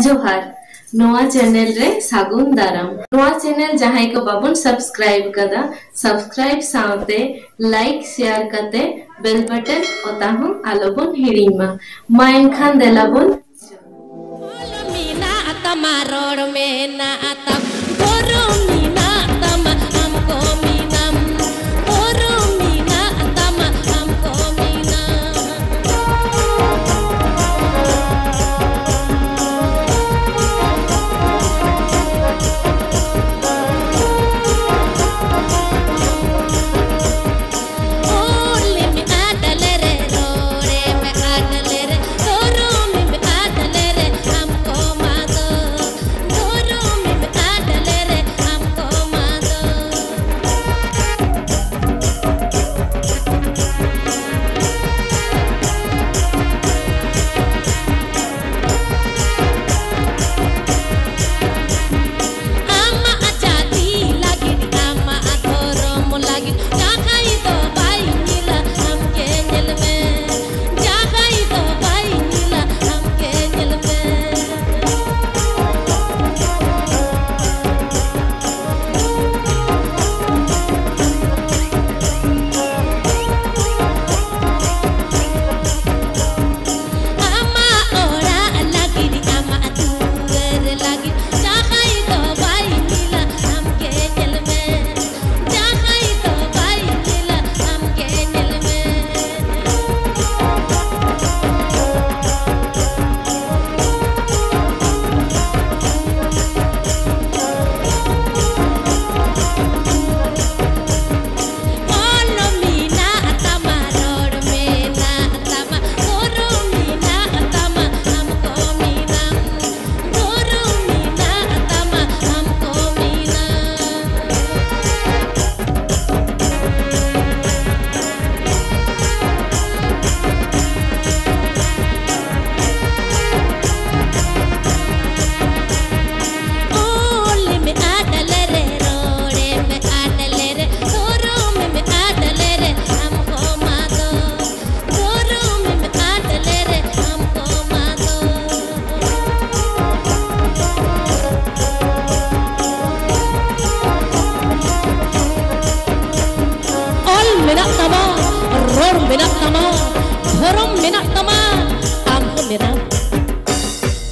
जोहार नोआ चैनल रे सागुन दाराम नोआ चैनल जहां को बाबन सब्सक्राइब कदा सब्सक्राइब साथे लाइक शेयर करते बेल बटन ओताहु आलोबन हिड़ीमा मा एनखान देलाबन मीना तमा रोड में ना आता गोरो मीना तमा हमको मीना गोरो मीना तमा हमको मीना ओले में आडले रे रोरे में आडले रे गोरो में आडले रे हमको मादो गोरो में आडले रे हमको मादो ama ajati lagi ama adhorom lagi jagai to bai nila हमके दिल में jagai to bai nila हमके दिल में ama ora lagi ama tuer lagi jagai to bai nila हमके दिल में jagai to bai nila हमके दिल में Olo mina tama road में ना तमा गोरो मीना तमा हमको मीना गोरो मीना तमा हमको मीना ओले में आडले रे रोड़े में आडले रे गोरो में आडले रे हमको मादो गोरो में आडले रे हमको मादो All menak tama, roar menak tama, thorom menak tama, amko menak.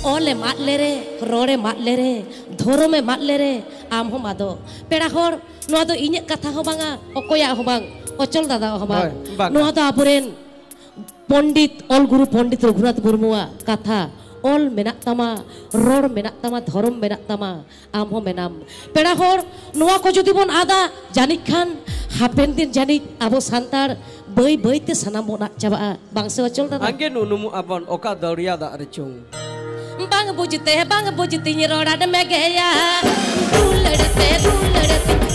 All mat lere, roare mat lere, thorome mat lere, amho mado. Pera hor, noa do inyek katha ho banga, okoya ho bang, ochol dada ho bang. Noa do apuren Pondit, all guru Pondit Raghunath Murmuwa katha. All menak tama, roar menak tama, thorom menak tama, amho menam. Pera hor, noa ko jodi bon ada, janik khan, hapen din janik abo santar, bai bai te sanam bona chaba bangse ochol dada. Angge nunumu abon oka dauriya da archung. Bang bujte ni roda de me gaya, du lड़ते